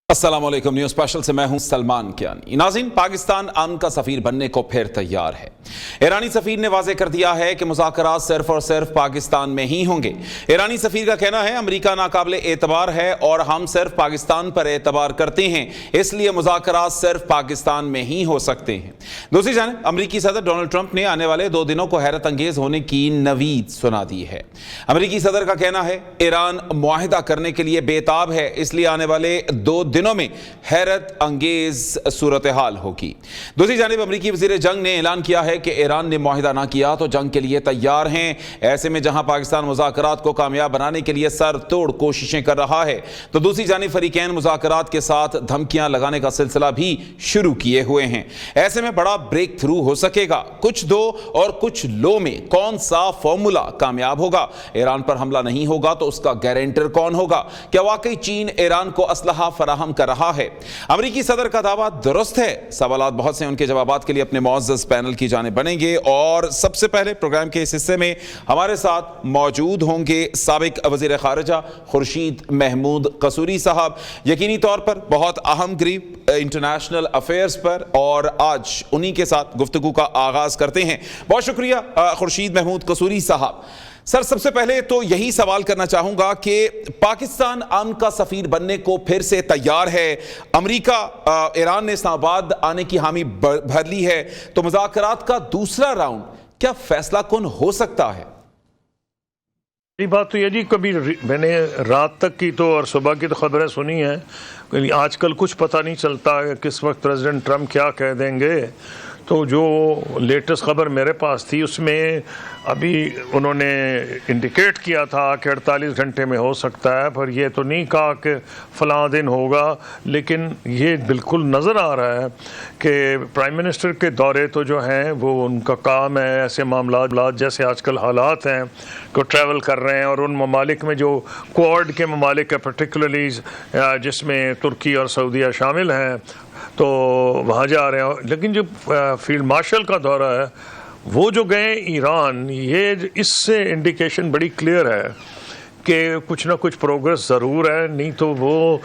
अस्सलाम वालेकुम। News special से मैं हूं सलमान कियानी। नाज़रीन, पाकिस्तान अमन का सफीर बनने को फिर तैयार है। ईरानी सफीर ने वाज़ेह कर दिया है कि मुज़ाकरात सिर्फ और सिर्फ पाकिस्तान में ही होंगे। ईरानी सफीर का कहना है अमरीका नाकाबिले एतबार है और हम सिर्फ पाकिस्तान पर एतबार करते हैं, इसलिए मुज़ाकरात सिर्फ पाकिस्तान में ही हो सकते हैं। दूसरी जानिब अमरीकी सदर डोनाल्ड ट्रंप ने आने वाले 2 दिनों को हैरत अंगेज होने की नवीद सुना दी है। अमरीकी सदर का कहना है ईरान मुआहिदा करने के लिए बेताब है, इसलिए आने वाले 2 दिनों में हैरत अंगेज सूरत हाल होगी। दूसरी जानिब अमरीकी वज़ीर जंग ने ऐलान किया है कि ईरान ने मुआहिदा ना किया तो जंग के लिए तैयार हैं। ऐसे में जहां पाकिस्तान मुज़ाकरात को कामयाब बनाने के लिए सर तोड़ कोशिशें कर रहा है, तो दूसरी जानिब फरीकैन मुज़ाकरात के साथ धमकियां लगाने का सिलसिला भी शुरू किए हुए हैं। ऐसे में बड़ा ब्रेक थ्रू हो सकेगा। कुछ दो और कुछ लो में कौन सा फॉर्मूला कामयाब होगा? ईरान पर हमला नहीं होगा तो उसका गारंटर कौन होगा? क्या वाकई चीन ईरान को असलहा फराहम कर रहा है? अमरीकी सदर का दावा दुरुस्त है? सवालात बहुत से, उनके जवाबात के लिए अपने मुअज़्ज़ज़ पैनल की जानिब बनेंगे। और सबसे पहले प्रोग्राम के इस हिस्से में हमारे साथ मौजूद होंगे साबिक वज़ीर ख़ारिजा खुर्शीद महमूद क़सूरी साहब, यकीनी तौर पर बहुत अहम ग्रीप इंटरनेशनल अफेयर्स पर, और आज उन्हीं के साथ गुफ्तगू का आगाज़ करते हैं। बहुत शुक्रिया खुर्शीद महमूद क़सूरी साहब। सर, सबसे पहले तो यही सवाल करना चाहूंगा कि पाकिस्तान अमन का सफीर बनने को फिर से तैयार है। अमेरिका ईरान ने इस्लामाबाद आने की हामी भर ली है, तो मुज़ाकरात का दूसरा राउंड क्या फैसला कुन हो सकता है? ये बात तो ये जी, कभी मैंने रात तक की तो और सुबह की तो खबरें सुनी हैं। आजकल कुछ पता नहीं चलता है किस वक्त प्रेसिडेंट ट्रंप क्या कह देंगे। तो जो लेटेस्ट खबर मेरे पास थी उसमें अभी उन्होंने इंडिकेट किया था कि 48 घंटे में हो सकता है, पर ये तो नहीं कहा कि फ़लाँ दिन होगा। लेकिन ये बिल्कुल नज़र आ रहा है कि प्राइम मिनिस्टर के दौरे तो जो हैं वो उनका काम है। ऐसे मामला जैसे आजकल हालात हैं को ट्रैवल कर रहे हैं, और उन ममालिक में जो क्वाड के ममालिक है पर्टिकुलरली जिसमें तुर्की और सऊदीया शामिल हैं, तो वहाँ जा रहे हैं। लेकिन जो फील्ड मार्शल का दौरा है वो जो गए ईरान, ये इससे इंडिकेशन बड़ी क्लियर है कि कुछ ना कुछ प्रोग्रेस ज़रूर है। नहीं तो वो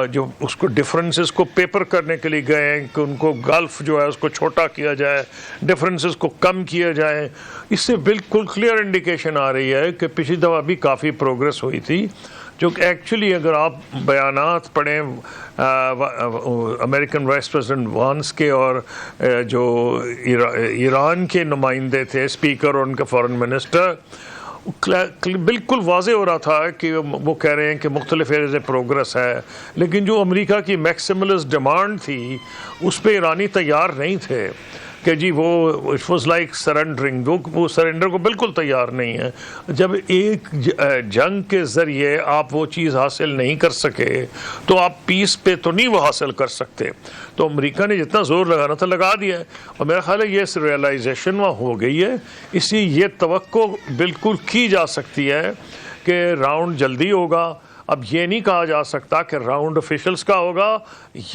जो उसको डिफरेंसेस को पेपर करने के लिए गए हैं कि उनको गल्फ जो है उसको छोटा किया जाए, डिफरेंसेस को कम किया जाए, इससे बिल्कुल क्लियर इंडिकेशन आ रही है कि पिछली दफ़ा भी काफ़ी प्रोग्रेस हुई थी। जो एक्चुअली अगर आप बयानात पढ़ें अमेरिकन वाइस प्रेसिडेंट वांस के और जो ईरान के नुमाइंदे थे, स्पीकर और उनके फॉरेन मिनिस्टर, बिल्कुल वाज़े हो रहा था कि वो कह रहे हैं कि मुख्तलिफ एरियाज़ में प्रोग्रेस है। लेकिन जो अमेरिका की मैक्सिमलिस्ट डिमांड थी उस पर ईरानी तैयार नहीं थे कि जी वो इट वॉज लाइक सरेंडरिंग। वो सरेंडर को बिल्कुल तैयार नहीं है। जब एक जंग के ज़रिए आप वो चीज़ हासिल नहीं कर सके तो आप पीस पे तो नहीं वो हासिल कर सकते। तो अमेरिका ने जितना ज़ोर लगाना था लगा दिया है, और मेरा ख्याल है ये रियलाइजेशन वहाँ हो गई है। इसलिए ये तवक्को बिल्कुल की जा सकती है कि राउंड जल्दी होगा। अब ये नहीं कहा जा सकता कि राउंड ऑफिशियल्स का होगा,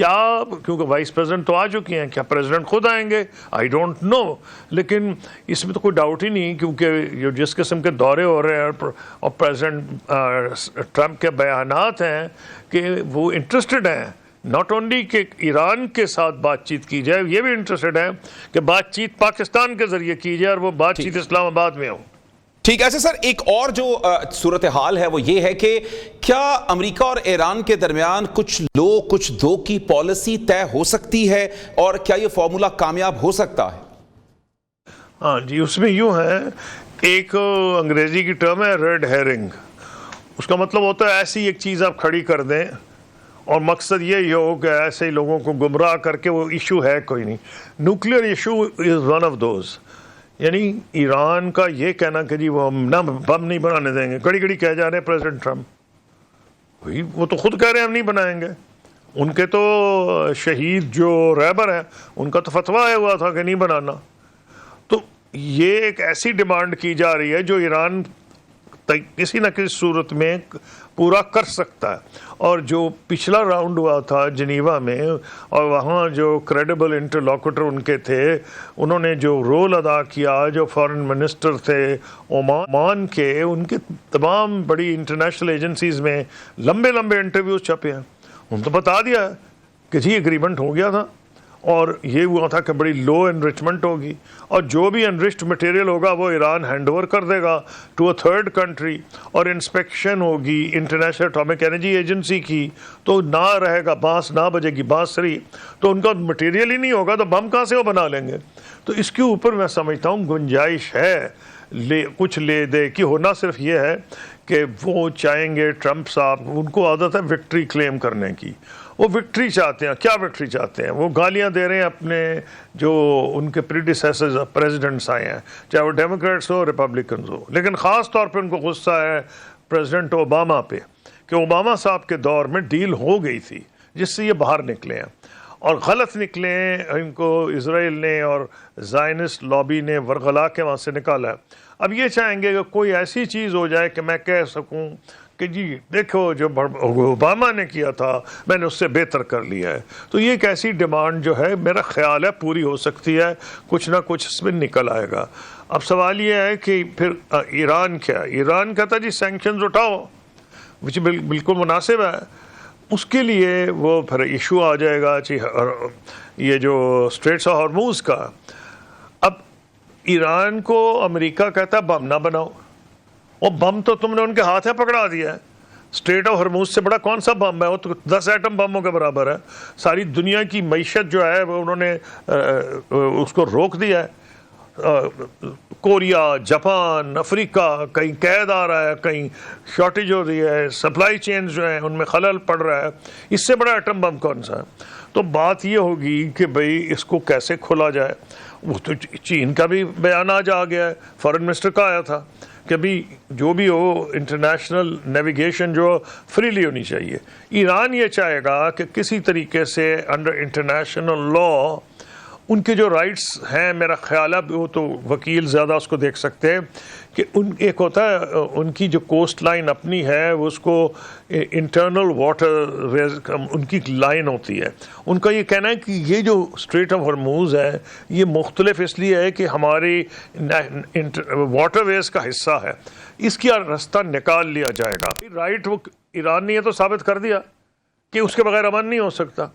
या क्योंकि वाइस प्रेसिडेंट तो आ चुकी हैं, क्या प्रेसिडेंट खुद आएंगे? I don't know. लेकिन इसमें तो कोई डाउट ही नहीं, क्योंकि जो जिस किस्म के दौरे हो रहे हैं और प्रेसिडेंट ट्रंप के बयानात हैं कि वो इंटरेस्टेड हैं नॉट ओनली कि ईरान के साथ बातचीत की जाए, ये भी इंटरेस्टेड हैं कि बातचीत पाकिस्तान के ज़रिए की जाए और वो बातचीत इस्लामाबाद में हो। ठीक है। सर, एक और जो सूरत हाल है वो ये है कि क्या अमेरिका और ईरान के दरमियान कुछ लो कुछ दो की पॉलिसी तय हो सकती है, और क्या ये फॉर्मूला कामयाब हो सकता है? हाँ जी, उसमें यूँ है, एक अंग्रेजी की टर्म है रेड हेरिंग। उसका मतलब होता है ऐसी एक चीज़ आप खड़ी कर दें और मकसद ये हो कि ऐसे ही लोगों को गुमराह करके वो इशू है कोई नहीं। Nuclear issue is one of those. यानी ईरान का ये कहना कि जी वो हम ना बम नहीं बनाने देंगे, कड़ी कड़ी कह जा रहे हैं प्रेसिडेंट ट्रंप, वो तो खुद कह रहे हैं हम नहीं बनाएंगे। उनके तो शहीद जो रहबर हैं उनका तो फतवा आया हुआ था कि नहीं बनाना। तो ये एक ऐसी डिमांड की जा रही है जो ईरान किसी न किसी सूरत में पूरा कर सकता है। और जो पिछला राउंड हुआ था जिनीवा में, और वहाँ जो क्रेडिबल इंटरलॉकुटर उनके थे, उन्होंने जो रोल अदा किया, जो फॉरेन मिनिस्टर थे ओमान के, उनके तमाम बड़ी इंटरनेशनल एजेंसीज़ में लंबे लंबे इंटरव्यूज़ छपे हैं। ان تو بتا دیا کہ جی ایگریمنٹ ہو گیا تھا اور یہ ہوا تھا کہ بڑی لو انرچمنٹ ہوگی اور جو بھی انرچڈ مٹیریل ہوگا وہ ایران ہینڈ اوور کر دے گا ٹو اے تھرڈ کنٹری، اور انسپیکشن ہوگی انٹرنیشنل اٹامک انرجی ایجنسی کی، تو نہ رہے گا بانس، نہ بجے گی بانسری، تو ان کا مٹیریل ہی نہیں ہوگا تو بم کہاں سے وہ بنا لیں گے؟ تو اس کے اوپر میں سمجھتا ہوں گنجائش ہے کچھ لے دے کی. ہونا صرف یہ ہے کہ وہ چاہیں گے ٹرمپ صاحب، ان کو عادت ہے وکٹری کلیم کرنے کی، وہ وکٹری چاہتے ہیں. کیا وکٹری چاہتے ہیں؟ وہ گالیاں دے رہے ہیں اپنے جو ان کے پریڈیسیسرز پریزیڈنٹس آئے ہیں، چاہے وہ ڈیموکریٹس ہو ریپبلکنز ہو، لیکن خاص طور پہ ان کو غصہ ہے پریزیڈنٹ اوباما پہ کہ اوباما صاحب کے دور میں ڈیل ہو گئی تھی جس سے یہ باہر نکلے ہیں اور غلط نکلے ہیں. ان کو اسرائیل نے اور زائنسٹ لابی نے ورغلا کے وہاں سے نکالا ہے. اب یہ چاہیں گے کہ کوئی ایسی چیز ہو جائے کہ میں کہہ سکوں کہ جی دیکھو جو اوباما نے کیا تھا میں نے اس سے بہتر کر لیا ہے. تو یہ ایک ایسی ڈیمانڈ جو ہے میرا خیال ہے پوری ہو سکتی ہے، کچھ نہ کچھ اس میں نکل آئے گا. اب سوال یہ ہے کہ پھر ایران کیا؟ ایران کہتا جی سینکشنز اٹھاؤ، وچ بالکل مناسب ہے. اس کے لیے وہ پھر ایشو آ جائے گا جی یہ جو اسٹریٹس آف ہارموز کا. اب ایران کو امریکہ کہتا ہے بم نہ بناؤ، اور بم تو تم نے ان کے ہاتھ میں پکڑا دیا ہے. اسٹریٹ آف ہارموز سے بڑا کون سا بم ہے؟ وہ تو 10 ایٹم بموں کے برابر ہے. ساری دنیا کی معیشت جو ہے وہ انہوں نے اس کو روک دیا ہے. کوریا، جاپان، افریقہ، کہیں قید آ رہا ہے، کہیں شارٹیج ہو رہی ہے، سپلائی چینز جو ہیں ان میں خلل پڑ رہا ہے. اس سے بڑا ایٹم بم کون سا ہے؟ تو بات یہ ہوگی کہ بھئی اس کو کیسے کھولا جائے. وہ تو چین کا بھی بیان آج آ گیا ہے، فارن منسٹر کا آیا تھا کہ بھی جو بھی ہو انٹرنیشنل نیویگیشن جو فریلی ہونی چاہیے. ایران یہ چاہے گا کہ کسی طریقے سے انڈر انٹرنیشنل لا ان کے جو رائٹس ہیں، میرا خیال ہے وہ تو وکیل زیادہ اس کو دیکھ سکتے ہیں کہ ایک ہوتا ہے ان کی جو کوسٹ لائن اپنی ہے وہ اس کو انٹرنل واٹر ان کی لائن ہوتی ہے. ان کا یہ کہنا ہے کہ یہ جو اسٹریٹ آف ہارموز ہے یہ مختلف اس لیے ہے کہ ہماری واٹر ویز کا حصہ ہے، اس کی راستہ نکال لیا جائے گا. رائٹ وہ ایران نے یہ تو ثابت کر دیا کہ اس کے بغیر امن نہیں ہو سکتا.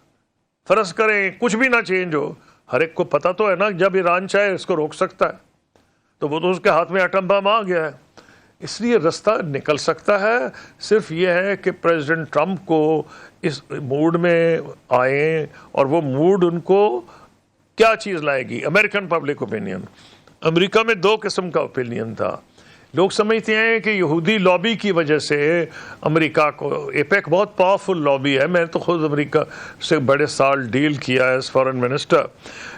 فرض کریں کچھ بھی نہ چینج ہو، ہر ایک کو پتہ تو ہے نا جب ایران چاہے اس کو روک سکتا ہے، تو وہ تو اس کے ہاتھ میں ایٹم بم آ گیا ہے. اس لیے راستہ نکل سکتا ہے. صرف یہ ہے کہ پریزیڈنٹ ٹرمپ کو اس موڈ میں آئیں، اور وہ موڈ ان کو کیا چیز لائے گی؟ American public opinion. امریکہ میں 2 قسم کا اوپینین تھا. لوگ سمجھتے ہیں کہ یہودی لابی کی وجہ سے امریکہ کو، ایپیک بہت پاورفل لابی ہے، میں نے تو خود امریکہ سے بڑے سال ڈیل کیا ہے ایز فارن منسٹر،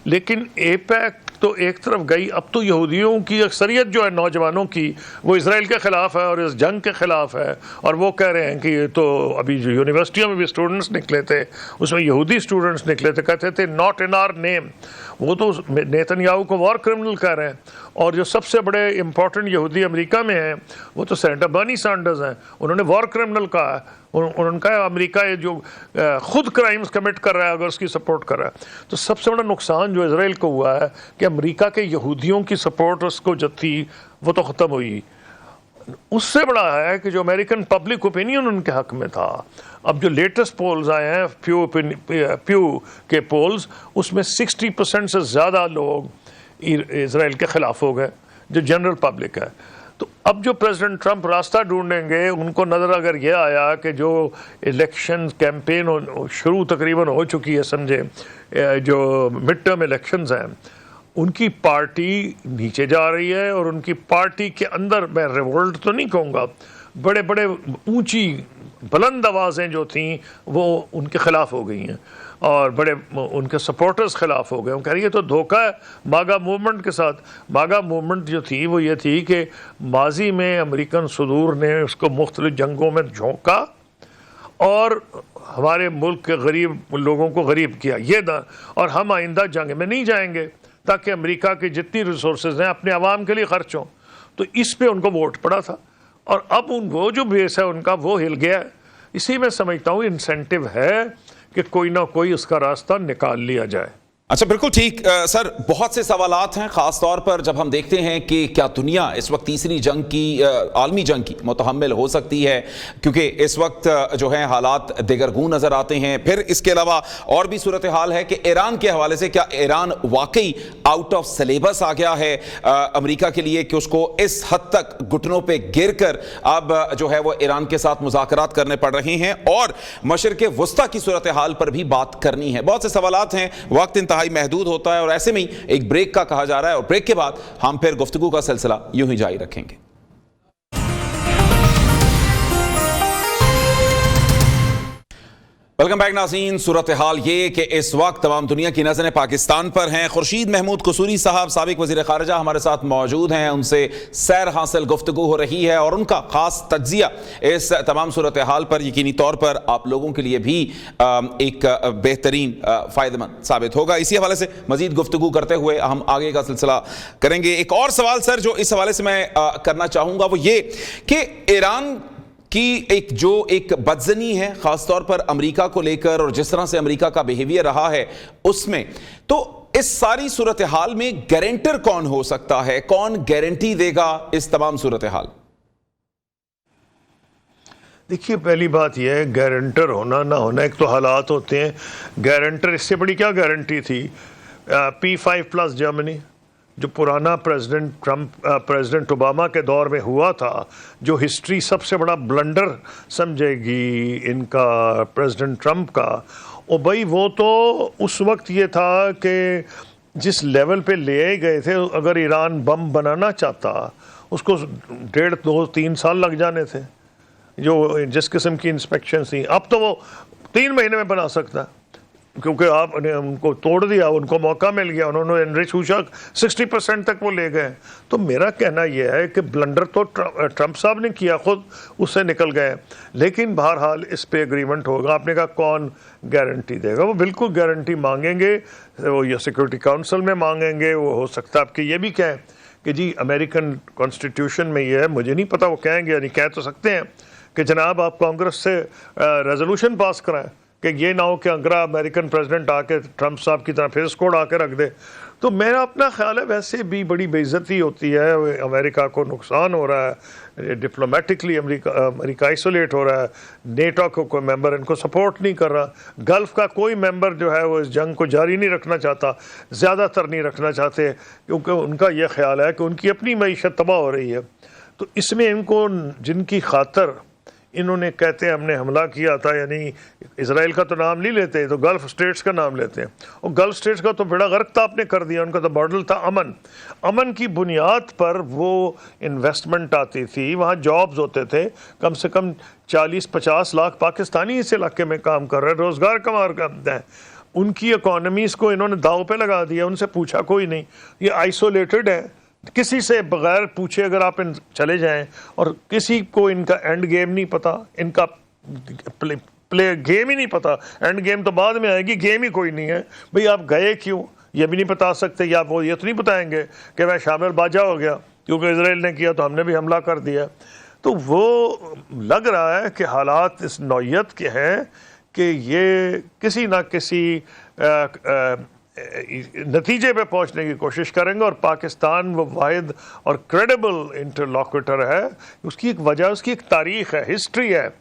لیکن ایپیک تو ایک طرف گئی. اب تو یہودیوں کی اکثریت جو ہے نوجوانوں کی وہ اسرائیل کے خلاف ہے اور اس جنگ کے خلاف ہے، اور وہ کہہ رہے ہیں کہ یہ تو ابھی جو یونیورسٹیوں میں بھی اسٹوڈنٹس نکلے تھے اس میں یہودی اسٹوڈنٹس نکلے تھے، کہتے تھے ناٹ ان آر نیم. وہ تو نیتن یاہو کو وار کرمنل کہہ رہے ہیں. اور جو سب سے بڑے امپورٹنٹ یہودی امریکہ میں ہیں وہ تو سینیٹر برنی سینڈرز ہیں، انہوں نے وار کرمنل کہا ہے. انہوں نے کہا امریکہ یہ جو خود کرائمز کمٹ کر رہا ہے اگر اس کی سپورٹ کر رہا ہے. تو سب سے بڑا نقصان جو اسرائیل کو ہوا ہے کہ امریکہ کے یہودیوں کی سپورٹ اس کو جو تھی وہ تو ختم ہوئی. اس سے بڑا ہے کہ جو امریکن پبلک اوپینین ان کے حق میں تھا. اب جو لیٹسٹ پولز آئے ہیں پیو کے پولز، اس میں 60% سے زیادہ لوگ اسرائیل کے خلاف ہو گئے جو جنرل پبلک ہے. تو اب جو پریزیڈنٹ ٹرمپ راستہ ڈھونڈیں گے، ان کو نظر اگر یہ آیا کہ جو الیکشن کیمپین شروع تقریباً ہو چکی ہے، سمجھے جو مڈ ٹرم الیکشنز ہیں ان کی پارٹی نیچے جا رہی ہے، اور ان کی پارٹی کے اندر میں ریولٹ تو نہیں کہوں گا، بڑے بڑے اونچی بلند آوازیں جو تھیں وہ ان کے خلاف ہو گئی ہیں، اور بڑے ان کے سپورٹرز خلاف ہو گئے. وہ کہہ رہی ہے تو دھوکہ ہے ماگا موومنٹ کے ساتھ. ماگا موومنٹ جو تھی وہ یہ تھی کہ ماضی میں امریکن صدور نے اس کو مختلف جنگوں میں جھونکا اور ہمارے ملک کے غریب لوگوں کو غریب کیا، اور ہم آئندہ جنگ میں نہیں جائیں گے تاکہ امریکہ کی جتنی ریسورسز ہیں اپنے عوام کے لیے خرچ ہوں. تو اس پہ ان کو ووٹ پڑا تھا، اور اب وہ جو بیس ہے ان کا وہ ہل گیا ہے. اسی میں سمجھتا ہوں انسینٹیو ہے کہ کوئی نہ کوئی اس کا راستہ نکال لیا جائے. अच्छा, बिल्कुल ठीक। सर, बहुत से सवालात हैं, ख़ास तौर पर जब हम देखते हैं कि क्या दुनिया इस वक्त तीसरी जंग की, आलमी जंग की मुतहम्मिल हो सकती है, क्योंकि इस वक्त जो है हालात दिगरगूं नज़र आते हैं। फिर इसके अलावा और भी सूरत हाल है कि ईरान के हवाले से क्या ईरान वाकई आउट ऑफ सिलेबस आ गया है अमेरिका के लिए, कि उसको इस हद तक घुटनों पर गिर कर अब जो है वो ईरान के साथ मुज़ाकरात करने पड़ रहे हैं, और मशरिक़ वस्ता की सूरत हाल पर भी बात करनी है। बहुत से सवालात हैं, वक्त इंतहाई महदूद होता है, और ऐसे में ही एक ब्रेक का कहा जा रहा है, और ब्रेक के बाद हम फिर गुफ्तगू का सिलसिला यूं ही जारी रखेंगे। वेलकम बैक नाज़रीन। सूरत हाल ये कि इस वक्त तमाम दुनिया की नज़रें पाकिस्तान पर हैं। खुर्शीद महमूद कसूरी साहब, साबिक वज़ीर ख़ारिजा, हमारे साथ मौजूद हैं। उनसे सैर हासिल गुफ्तगू हो रही है, और उनका ख़ास तज्ज़िया इस तमाम सूरत हाल पर यकीनी तौर पर आप लोगों के लिए भी एक बेहतरीन फ़ायदेमंद साबित होगा। इसी हवाले से मज़ीद गुफ्तगू करते हुए हम आगे का सिलसिला करेंगे। एक और सवाल सर जो इस हवाले से मैं करना चाहूँगा वो ये कि ईरान कि एक बदजनी है ख़ास तौर पर अमेरिका को लेकर, और जिस तरह से अमेरिका का बिहेवियर रहा है उसमें, तो इस सारी सूरत हाल में गारंटर कौन हो सकता है? कौन गारंटी देगा इस तमाम सूरत हाल? देखिए, पहली बात यह है, गारंटर होना ना होना एक तो हालात होते हैं। गारंटर, इससे बड़ी क्या गारंटी थी? P5+ जर्मनी, जो पुराना प्रेसिडेंट ओबामा के दौर में हुआ था, जो हिस्ट्री सबसे बड़ा ब्लंडर समझेगी इनका प्रेसिडेंट ट्रंप का, और भाई वो तो उस वक्त ये था कि जिस लेवल पे ले गए थे, अगर ईरान बम बनाना चाहता उसको 1.5, 2, 3 साल लग जाने थे, जो जिस किस्म की इंस्पेक्शन थी। अब तो वो 3 महीने में बना सकता है, क्योंकि आपने उनको तोड़ दिया, उनको मौका मिल गया, उन्होंने एनरिच ऊर्जा 60% तक वो ले गए। तो मेरा कहना यह है कि ब्लंडर तो ट्रंप साहब ने किया, खुद उससे निकल गए, लेकिन बहरहाल इस पे एग्रीमेंट होगा। आपने कहा कौन गारंटी देगा? वो बिल्कुल गारंटी मांगेंगे, वो या सिक्योरिटी काउंसिल में मांगेंगे। वो हो सकता है आपके ये भी कहें कि जी अमेरिकन कॉन्स्टिट्यूशन में ये है, मुझे नहीं पता वो कहेंगे या नहीं, कह तो सकते हैं कि जनाब आप कांग्रेस से रेजोल्यूशन पास कराएं कि ये ना हो कि अगर अमेरिकन प्रेसिडेंट आके ट्रंप साहब की तरह फेस कोड आके रख दे। तो मेरा अपना ख्याल है वैसे भी बड़ी बेइज्जती होती है, अमेरिका को नुकसान हो रहा है, डिप्लोमेटिकली अमेरिका आइसोलेट हो रहा है, नेटो को कोई मेंबर इनको सपोर्ट नहीं कर रहा, गल्फ़ का कोई मेंबर जो है वो इस जंग को जारी नहीं रखना चाहता, ज़्यादातर नहीं रखना चाहते, क्योंकि उनका ये ख्याल है कि उनकी अपनी मईशत तबाह हो रही है। तो इसमें इनको, जिनकी खातर इन्होंने कहते हैं हमने हमला किया था, यानी इसराइल का तो नाम नहीं लेते, तो गल्फ़ स्टेट्स का नाम लेते हैं, और गल्फ़ स्टेट्स का तो बेड़ा गर्क था आपने कर दिया। उनका तो मॉडल था अमन की बुनियाद पर वो इन्वेस्टमेंट आती थी, वहाँ जॉब्स होते थे, कम से कम 40-50 लाख पाकिस्तानी इस इलाके में काम कर रहे हैं, रोज़गार कमा करते हैं। उनकी इकोनॉमीज़ को इन्होंने दाव पे लगा दिया, उनसे पूछा कोई नहीं, ये आइसोलेटेड है, किसी से बगैर पूछे अगर आप चले जाएं, और किसी को इनका एंड गेम नहीं पता, इनका प्ले गेम ही नहीं पता। एंड गेम तो बाद में आएगी, गेम ही कोई नहीं है। भाई आप गए क्यों ये भी नहीं बता सकते, या वो ये तो नहीं बताएंगे कि मैं शामिल बाजा हो गया क्योंकि इसराइल ने किया तो हमने भी हमला कर दिया। तो वो लग रहा है कि हालात इस नौयत के हैं कि ये किसी ना किसी नतीजे पे पहुंचने की कोशिश करेंगे, और पाकिस्तान वो वाहिद और क्रेडिबल इंटरलॉक्यूटर है। उसकी एक वजह, उसकी एक तारीख़ है, हिस्ट्री है।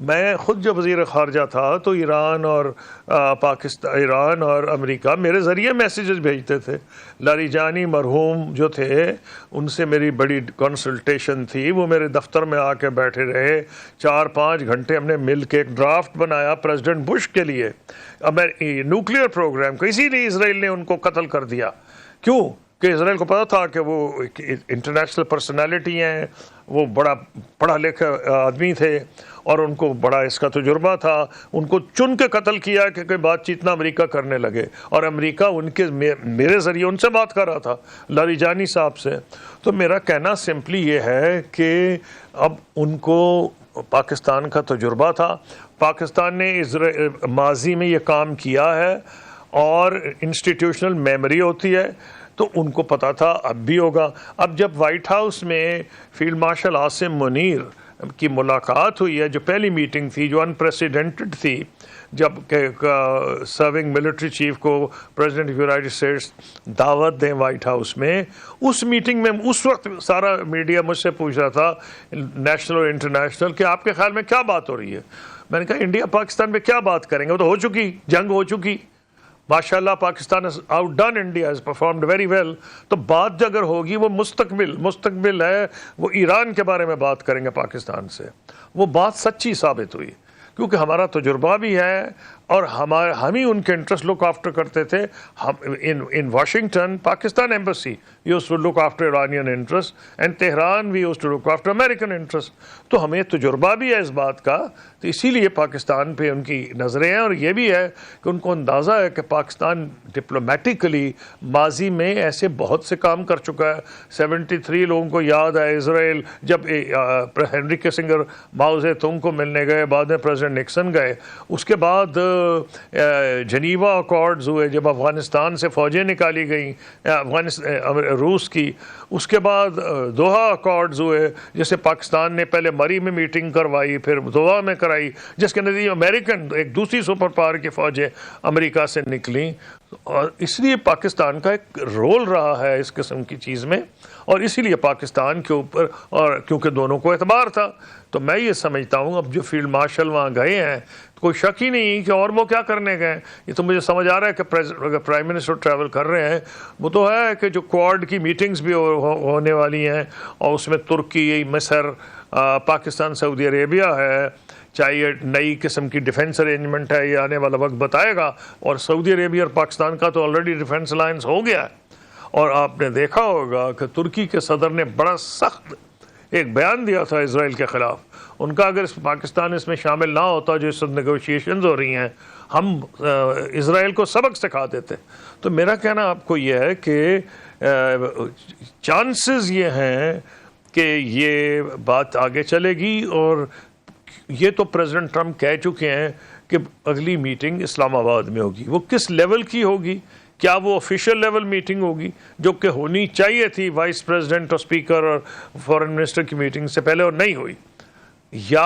मैं ख़ुद जब वज़ीर ख़ारजा था तो ईरान और अमेरिका मेरे ज़रिए मैसेजेस भेजते थे। लारीजानी मरहूम जो थे उनसे मेरी बड़ी कंसल्टेशन थी, वो मेरे दफ्तर में आके बैठे रहे, 4-5 घंटे हमने मिल के एक ड्राफ्ट बनाया प्रेसिडेंट बुश के लिए न्यूक्लियर प्रोग्राम को। इसीलिए इसराइल ने उनको कत्ल कर दिया। क्यों? कि इसराइल को पता था कि वो इंटरनेशनल पर्सनालिटी हैं, वो बड़ा पढ़ा लिखा आदमी थे, और उनको बड़ा इसका तजुर्बा था। उनको चुन के कत्ल किया कि कोई बातचीत ना अमेरिका करने लगे, और अमेरिका उनके मेरे ज़रिए उनसे बात कर रहा था, लारीजानी साहब से। तो मेरा कहना सिंपली ये है कि अब उनको पाकिस्तान का तजुर्बा था, पाकिस्तान ने माजी में ये काम किया है, और इंस्टीट्यूशनल मेमोरी होती है, तो उनको पता था अब भी होगा। अब जब वाइट हाउस में फील्ड मार्शल आसिम मुनीर کی ملاقات ہوئی ہے, جو پہلی میٹنگ تھی جو انپریسیڈنٹڈ تھی, جب کہ سرونگ ملٹری چیف کو پریزیڈنٹ آف یونائٹڈ اسٹیٹس دعوت دیں وائٹ ہاؤس میں, اس میٹنگ میں اس وقت سارا میڈیا مجھ سے پوچھ رہا تھا, نیشنل اور انٹرنیشنل, کہ آپ کے خیال میں کیا بات ہو رہی ہے. میں نے کہا انڈیا پاکستان پہ کیا بات کریں گے, وہ تو ہو چکی, جنگ ہو چکی, ماشاءاللہ Pakistan has outdone India, has performed very well. تو بات اگر ہوگی وہ مستقبل ہے, وہ ایران کے بارے میں بات کریں گے پاکستان سے. وہ بات سچی ثابت ہوئی, کیونکہ ہمارا تجربہ بھی ہے اور ہم ہی ان کے انٹرسٹ لک آفٹر کرتے تھے. In Washington Pakistan embassy used to look after Iranian interests and Tehran we used to look after American interests. تو ہمیں تجربہ بھی ہے اس بات کا, تو اسی لیے پاکستان پہ ان کی نظریں ہیں. اور یہ بھی ہے کہ ان کو اندازہ ہے کہ پاکستان ڈپلومیٹیکلی ماضی میں ایسے بہت سے کام کر چکا ہے. 73 لوگوں کو یاد ہے اسرائیل جب ہنری کسنگر ماؤ زے تونگ کو ملنے گئے, بعد میں پریزیڈنٹ نکسن گئے, اس کے بعد جنیوا اکارڈز ہوئے جب افغانستان سے فوجیں نکالی گئیں روس کی, اس کے بعد دوحہ اکارڈز ہوئے جسے پاکستان نے پہلے مری میں میٹنگ کروائی, پھر دوحہ میں کرائی, جس کے نتیجے امریکن ایک دوسری سپر پاور کی فوجیں امریکہ سے نکلیں. اور اس لیے پاکستان کا ایک رول رہا ہے اس قسم کی چیز میں, اور اسی لیے پاکستان کے اوپر, اور کیونکہ دونوں کو اعتبار تھا, تو میں یہ سمجھتا ہوں اب جو فیلڈ مارشل وہاں گئے ہیں کوئی شک ہی نہیں کہ اور وہ کیا کرنے گئے. یہ تو مجھے سمجھ آ رہا ہے کہ اگر پرائم منسٹر ٹریول کر رہے ہیں, وہ تو ہے کہ جو کوارڈ کی میٹنگز بھی ہونے والی ہیں, اور اس میں ترکی, مصر, پاکستان, سعودی عربیہ ہے, چاہے یہ نئی قسم کی ڈیفنس ارینجمنٹ ہے, یہ آنے والا وقت بتائے گا. اور سعودی عربیہ اور پاکستان کا تو آلریڈی ڈیفنس الائنس ہو گیا ہے. اور آپ نے دیکھا ہوگا کہ ترکی کے صدر نے بڑا سخت ایک بیان دیا تھا اسرائیل کے خلاف. ان کا اگر پاکستان اس میں شامل نہ ہوتا, جو اس وقت نیگوشیشنز ہو رہی ہیں, ہم اسرائیل کو سبق سکھا دیتے. تو میرا کہنا آپ کو یہ ہے کہ چانسز یہ ہیں کہ یہ بات آگے چلے گی. اور یہ تو پریزیڈنٹ ٹرمپ کہہ چکے ہیں کہ اگلی میٹنگ اسلام آباد میں ہوگی. وہ کس لیول کی ہوگی, کیا وہ آفیشیل لیول میٹنگ ہوگی جو کہ ہونی چاہیے تھی وائس پریزیڈنٹ اور اسپیکر اور فورن منسٹر کی میٹنگ سے پہلے اور نہیں ہوئی, یا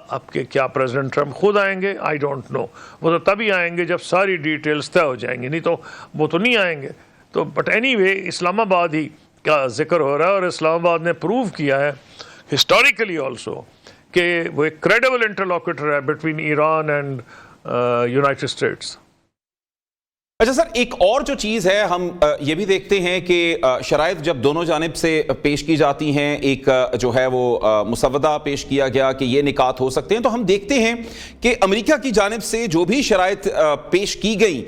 اب کہ کیا پریزیڈنٹ ٹرمپ خود آئیں گے, آئی ڈونٹ نو. وہ تو تبھی آئیں گے جب ساری ڈیٹیلز طے ہو جائیں گی, نہیں تو وہ تو نہیں آئیں گے. تو بٹ اینی وے اسلام آباد ہی کا ذکر ہو رہا ہے, اور اسلام آباد نے پروو کیا ہے ہسٹوریکلی آلسو کہ وہ ایک کریڈیبل انٹرلوکیٹر ہے between Iran and United States. اچھا سر, ایک اور جو چیز ہے ہم یہ بھی دیکھتے ہیں کہ شرائط جب دونوں جانب سے پیش کی جاتی ہیں, ایک جو ہے وہ مسودہ پیش کیا گیا کہ یہ نکات ہو سکتے ہیں, تو ہم دیکھتے ہیں کہ امریکہ کی جانب سے جو بھی شرائط پیش کی گئی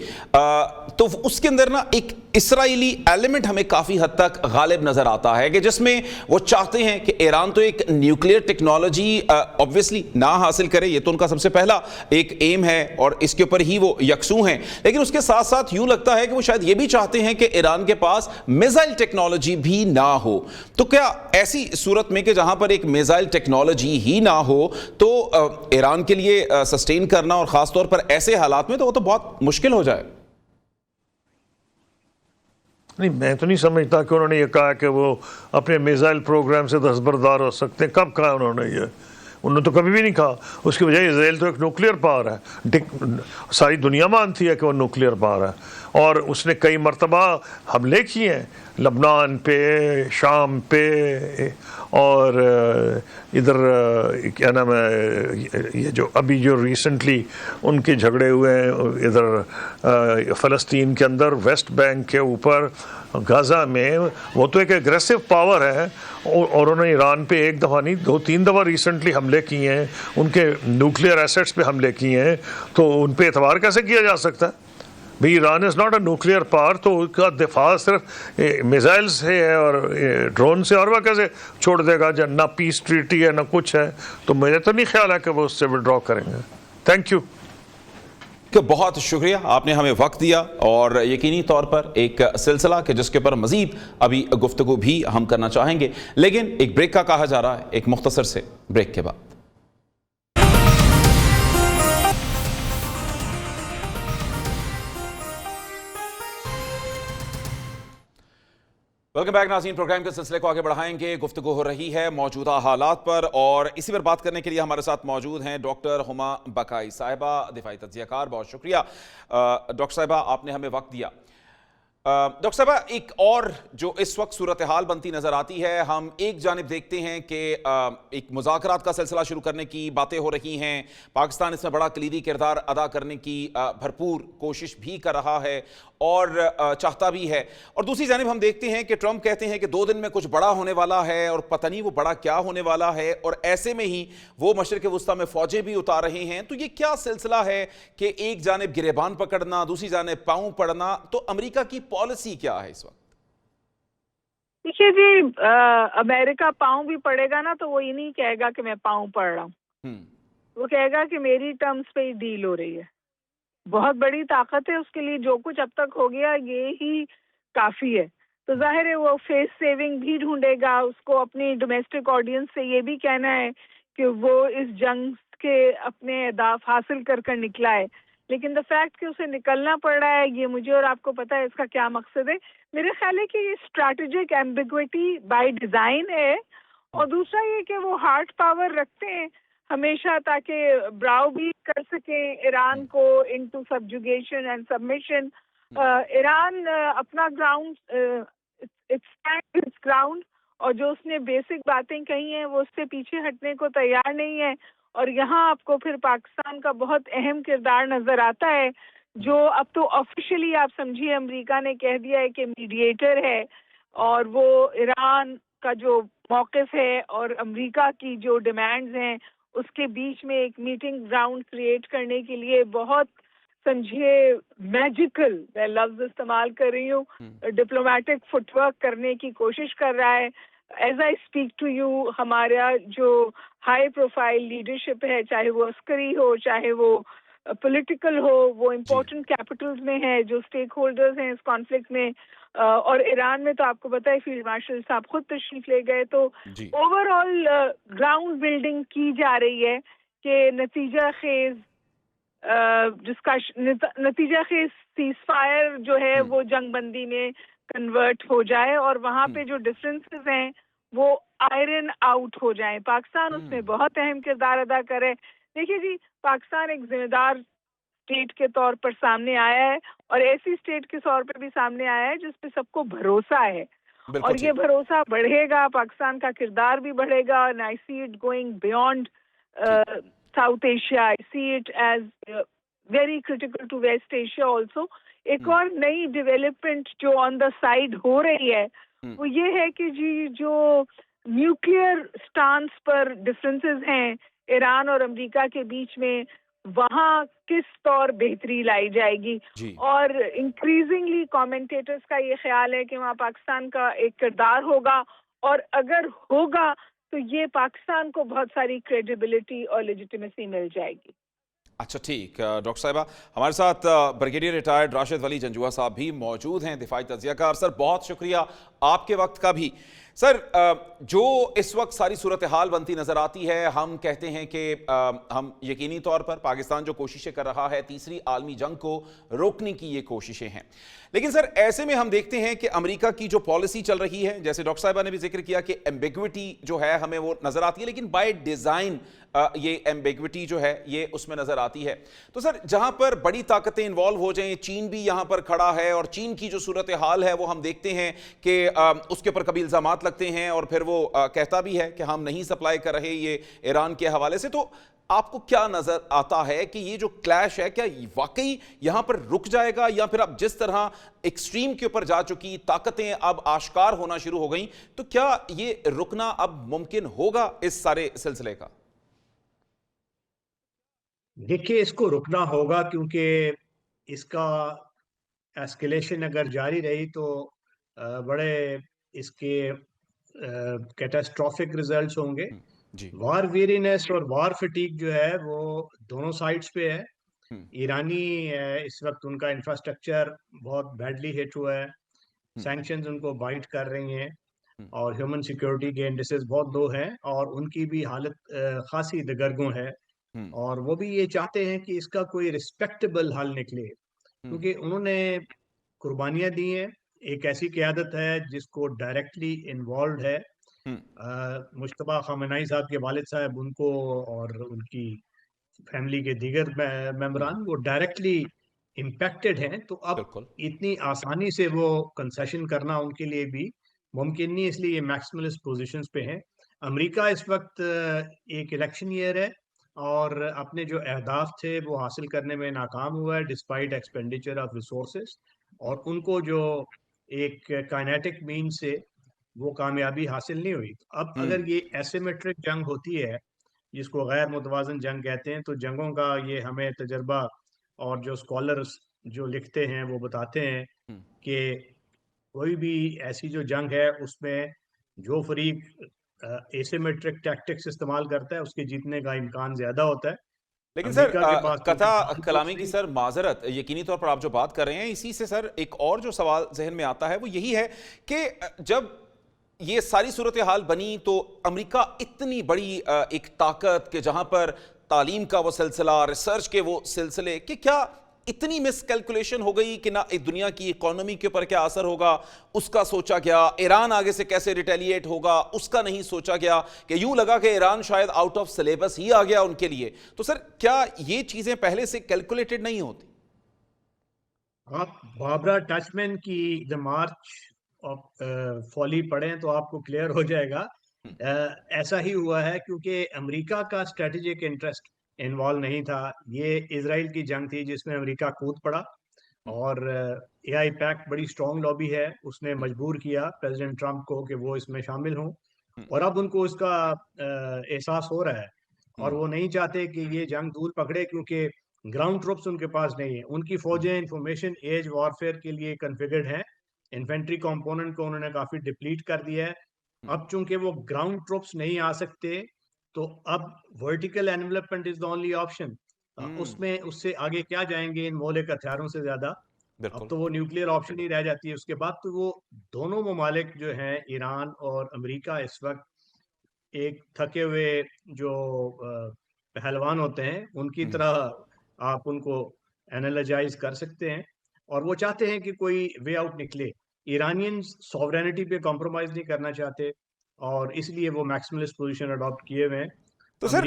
تو اس کے اندر نا ایک اسرائیلی ایلیمنٹ ہمیں کافی حد تک غالب نظر آتا ہے, کہ جس میں وہ چاہتے ہیں کہ ایران تو ایک نیوکلیئر ٹیکنالوجی obviously نہ حاصل کرے, یہ تو ان کا سب سے پہلا ایک ایم ہے اور اس کے اوپر ہی وہ یکسو ہیں. لیکن اس کے ساتھ ساتھ یوں لگتا ہے کہ وہ شاید یہ بھی چاہتے ہیں کہ ایران کے پاس میزائل ٹیکنالوجی بھی نہ ہو. تو کیا ایسی صورت میں کہ جہاں پر ایک میزائل ٹیکنالوجی ہی نہ ہو تو ایران کے لیے سسٹین کرنا, اور خاص طور پر ایسے حالات میں, تو وہ تو بہت مشکل ہو جائے؟ نہیں, میں تو نہیں سمجھتا کہ انہوں نے یہ کہا کہ وہ اپنے میزائل پروگرام سے دستبردار ہو سکتے ہیں. کب کہا انہوں نے یہ؟ انہوں نے تو کبھی بھی نہیں کہا. اس کی وجہ اسرائیل تو ایک نیوکلیئر پاور ہے, ساری دنیا مانتی ہے کہ وہ نیوکلیئر پاور ہے, اور اس نے کئی مرتبہ حملے کیے ہیں لبنان پہ, شام پہ, اور ادھر کیا نام ہے یہ جو ابھی جو ریسنٹلی ان کے جھگڑے ہوئے ہیں ادھر فلسطین کے اندر, ویسٹ بینک کے اوپر, غزہ میں. وہ تو ایک ایگریسو پاور ہے, اور انہوں نے ایران پہ ایک دفعہ نہیں 2-3 دفعہ ریسنٹلی حملے کیے ہیں, ان کے نیوکلیئر ایسٹس پہ حملے کیے ہیں. تو ان پہ اعتبار کیسے کیا جا سکتا ہے؟ بھئی Iran is not a nuclear power, تو اس کا دفاع صرف میزائل سے ہے اور ڈرون سے, اور وہ کیسے چھوڑ دے گا جب نہ پیس ٹریٹی ہے نہ کچھ ہے. تو مجھے تو نہیں خیال ہے کہ وہ اس سے وڈرا کریں گے. Thank you. کہ بہت شکریہ, آپ نے ہمیں وقت دیا, اور یقینی طور پر ایک سلسلہ کہ جس کے اوپر مزید ابھی گفتگو بھی ہم کرنا چاہیں گے, لیکن ایک بریک کا کہا جا رہا ہے, ایک مختصر سے بریک کے بعد. वेलकम बैक नाज़रीन। प्रोग्राम के सिलसिले को आगे बढ़ाएंगे। गुफ्तगू हो रही है मौजूदा हालात पर और इसी पर बात करने के लिए हमारे साथ मौजूद हैं डॉक्टर हुमा बकाई साहिबा, दिफाई तज्ज़ियाकार। बहुत शुक्रिया डॉक्टर साहिबा, आपने हमें वक्त दिया। डॉक्टर साहबा, एक और जो इस वक्त सूरत हाल बनती नजर आती है, हम एक जानिब देखते हैं कि एक मुज़ाकरात का सिलसिला शुरू करने की बातें हो रही हैं। पाकिस्तान इसमें बड़ा कलीदी किरदार अदा करने की भरपूर कोशिश भी कर रहा है और चाहता भी है। और दूसरी जानिब हम देखते हैं कि ट्रंप कहते हैं कि 2 दिन में कुछ बड़ा होने वाला है और पता नहीं वो बड़ा क्या होने वाला है, और ऐसे में ही वो मशरिक़ वुस्ता में फौजें भी उतार रहे हैं। तो ये क्या सिलसिला है कि एक जानिब गिरेबान पकड़ना, दूसरी जानिब पाँव पड़ना? तो अमेरिका की पॉलिसी क्या है इस वक्त? देखिए जी, अमेरिका पाँव भी पड़ेगा ना तो वो ये नहीं कहेगा कि मैं पाँव पड़ रहा हूँ। वो कहेगा कि मेरी टर्म्स पे ही डील हो रही है। बहुत बड़ी ताकत है उसके लिए। जो कुछ अब तक हो गया ये ही काफी है। तो जाहिर है वो फेस सेविंग भी ढूंढेगा। उसको अपनी डोमेस्टिक ऑडियंस से ये भी कहना है कि वो इस जंग के अपने अहदाफ हासिल कर कर निकला है। लेकिन द फैक्ट कि उसे निकलना पड़ रहा है, ये मुझे और आपको पता है इसका क्या मकसद है। मेरे ख्याल है कि ये स्ट्रैटेजिक एम्बिग्विटी बाय डिजाइन है। और दूसरा ये कि वो हार्ड पावर रखते हैं हमेशा, ताकि ब्राउ भी कर सके ईरान को into subjugation and submission. Iran अपना ग्राउंड, इट्स ग्राउंड, और जो उसने बेसिक बातें कही हैं वो उससे पीछे हटने को तैयार नहीं है। और यहाँ आपको फिर पाकिस्तान का बहुत अहम किरदार नजर आता है, जो अब तो ऑफिशियली आप समझिए अमेरिका ने कह दिया है कि मीडिएटर है, और वो ईरान का जो मौक़िफ़ है और अमेरिका की जो डिमांड्स हैं उसके बीच में एक मीटिंग ग्राउंड क्रिएट करने के लिए बहुत समझिए मैजिकल, मैं लफ्ज़ इस्तेमाल कर रही हूँ, डिप्लोमेटिक फुटवर्क करने की कोशिश कर रहा है। As I speak to you, हमारा जो हाई प्रोफाइल लीडरशिप है, चाहे वो अस्करी हो चाहे वो पॉलिटिकल हो, वो इम्पोर्टेंट कैपिटल्स में है, जो स्टेक होल्डर्स हैं इस कॉन्फ्लिक्ट में। और ईरान में तो आपको पता है फील्ड मार्शल साहब खुद तशरीफ ले गए। तो ओवरऑल ग्राउंड बिल्डिंग की जा रही है कि नतीजा खेज जिसका नतीजा खेज सीज़फायर जो है वो जंग बंदी में कन्वर्ट हो जाए और वहाँ पे जो डिफरेंसेस हैं वो आयरन आउट हो जाएं। पाकिस्तान उसमें बहुत अहम किरदार अदा करे। देखिए जी, पाकिस्तान एक जिम्मेदार स्टेट के तौर पर सामने आया है, और ऐसी स्टेट के तौर पर भी सामने आया है जिस पे सबको भरोसा है, और ये भरोसा बढ़ेगा, पाकिस्तान का किरदार भी बढ़ेगा। And I see it going beyond South Asia, I see it as very critical to West Asia also. एक और नई डेवलपमेंट जो ऑन द साइड हो रही है वो ये है कि जी जो न्यूक्लियर स्टांस पर डिफरेंसेस हैं ईरान और अमेरिका के बीच में, वहाँ किस तौर बेहतरी लाई जाएगी। और इंक्रीजिंगली कमेंटेटर्स का ये ख्याल है कि वहाँ पाकिस्तान का एक किरदार होगा, और अगर होगा तो ये पाकिस्तान को बहुत सारी क्रेडिबिलिटी और लेजिटिमेसी मिल जाएगी। अच्छा, ठीक। डॉक्टर साहिबा, हमारे साथ ब्रिगेडियर रिटायर्ड राशिद वली जंजुआ साहब भी मौजूद हैं, दिफाई तज्ज़ियाकार। सर, बहुत शुक्रिया आपके वक्त का भी। सर, जो इस वक्त सारी सूरत हाल बनती नज़र आती है, हम कहते हैं कि हम यकीनी तौर पर पाकिस्तान जो कोशिशें कर रहा है तीसरी आलमी जंग को रोकने की ये कोशिशें हैं। लेकिन सर, ऐसे में हम देखते हैं कि अमेरिका की जो पॉलिसी चल रही है, जैसे डॉक्टर साहिबा ने भी जिक्र किया कि एम्बिग्विटी जो है हमें वो नज़र आती है, लेकिन बाय डिज़ाइन ये एम्बिग्विटी जो है ये उसमें नज़र आती है। तो सर, जहाँ पर बड़ी ताकतें इन्वॉल्व हो जाएं, चीन भी यहाँ पर खड़ा है, और चीन की जो सूरत हाल है वो हम देखते हैं कि उसके ऊपर कभी इल्ज़ामात लगते हैं और फिर वो कहता भी है कि हम नहीं सप्लाई कर रहे ये ईरान के हवाले से। तो आपको क्या नजर आता है कि ये जो क्लैश है क्या वाकई यहां पर रुक जाएगा, या फिर अब जिस तरह एक्सट्रीम के ऊपर जा चुकी ताकतें अब आश्कार होना शुरू हो गई, तो क्या ये रुकना अब मुमकिन होगा इस सारे सिलसिले का? देखिए, इसको रुकना होगा, क्योंकि इसका एस्केलेशन अगर जारी रही तो बड़े इसके कैटास्ट्रॉफिक रिजल्ट्स होंगे। वार वेरीनेस और वार फटीग जो है वो दोनों साइड्स पे है। ईरानी इस वक्त उनका इंफ्रास्ट्रक्चर बहुत बैडली हिट हुआ है, सैंक्शंस उनको बाइट कर रही हैं, और ह्यूमन सिक्योरिटी के इंडिसेस बहुत लो हैं, और उनकी भी हालत खासी दगरगों है। और वो भी ये चाहते हैं कि इसका कोई रिस्पेक्टेबल हल निकले, क्योंकि उन्होंने कुर्बानियां दी हैं, ایک ایسی قیادت ہے جس کو ڈائریکٹلی انوالوڈ ہے مشتبہ خامنہئی صاحب کے والد صاحب ان کو اور ان کی فیملی کے دیگر ممبران وہ ڈائریکٹلی امپیکٹڈ ہیں، تو اب اتنی آسانی سے وہ کنسیشن کرنا ان کے لیے بھی ممکن نہیں، اس لیے یہ میکسملسٹ پوزیشنز پہ ہیں۔ امریکہ اس وقت ایک الیکشن ایئر ہے اور اپنے جو اہداف تھے وہ حاصل کرنے میں ناکام ہوا ہے ڈسپائٹ ایکسپینڈیچر آف ریسورسز، اور ان کو جو ایک کائنیٹک مین سے وہ کامیابی حاصل نہیں ہوئی۔ اب اگر یہ ایسیمیٹرک جنگ ہوتی ہے جس کو غیر متوازن جنگ کہتے ہیں، تو جنگوں کا یہ ہمیں تجربہ اور جو اسکالرز جو لکھتے ہیں وہ بتاتے ہیں کہ کوئی بھی ایسی جو جنگ ہے اس میں جو فریق ایسیمیٹرک ٹیکٹکس استعمال کرتا ہے اس کے جیتنے کا امکان زیادہ ہوتا ہے۔ لیکن سر قطع کلامی کی سر معذرت، یقینی طور پر آپ جو بات کر رہے ہیں اسی سے سر ایک اور جو سوال ذہن میں آتا ہے وہ یہی ہے کہ جب یہ ساری صورتحال بنی تو امریکہ اتنی بڑی ایک طاقت کہ جہاں پر تعلیم کا وہ سلسلہ، ریسرچ کے وہ سلسلے، کہ کیا اتنی مس کیلکولیشن ہو گئی کہ نہ دنیا کی اکانومی کے اوپر کیا اثر ہوگا اس کا سوچا گیا، ایران آگے سے کیسے ریٹیلیٹ ہوگا اس کا نہیں سوچا گیا، کہ یوں لگا کہ ایران شاید آؤٹ آف سلیبس ہی آ گیا ان کے لیے؟ تو سر کیا یہ چیزیں پہلے سے کیلکولیٹڈ نہیں ہوتی؟ آپ بابرا ٹچمین کی دی مارچ آف فولی پڑھیں تو آپ کو کلیئر ہو جائے گا۔ ایسا ہی ہوا ہے کیونکہ امریکہ کا اسٹریٹجک انٹرسٹ انوالو نہیں تھا، یہ اسرائیل کی جنگ تھی جس میں امریکہ کود پڑا، اور اے آئی پیک بڑی اسٹرانگ لابی ہے، اس نے مجبور کیا پریزیڈنٹ ٹرمپ کو کہ وہ اس میں شامل ہوں، اور اب ان کو اس کا احساس ہو رہا ہے اور وہ نہیں چاہتے کہ یہ جنگ دور پکڑے، کیونکہ گراؤنڈ ٹروپس ان کے پاس نہیں ہیں، ان کی فوجیں انفارمیشن ایج وارفیئر کے لیے کنفیگرڈ ہیں، انفینٹری کمپوننٹ کو انہوں نے کافی ڈپلیٹ کر دیا ہے۔ اب چونکہ وہ گراؤنڈ ٹروپس نہیں آ سکتے تو اب vertical envelopment is the only option, اس سے آگے کیا جائیں گے ان مہلک ہتھیاروں سے زیادہ؟ اب تو وہ نیوکلیئر آپشن ہی رہ جاتی ہے اس کے بعد۔ تو وہ دونوں ممالک جو ہیں ایران اور امریکہ اس وقت ایک تھکے ہوئے جو پہلوان ہوتے ہیں ان کی طرح آپ ان کو اینالائز کر سکتے ہیں، اور وہ چاہتے ہیں کہ کوئی وے آؤٹ نکلے۔ ایرانینز سوورینٹی پہ کمپرومائز نہیں کرنا چاہتے اور اس لیے وہ میکسملسٹ پوزیشن اڈاپٹ کیے ہوئے ہیں۔ تو سر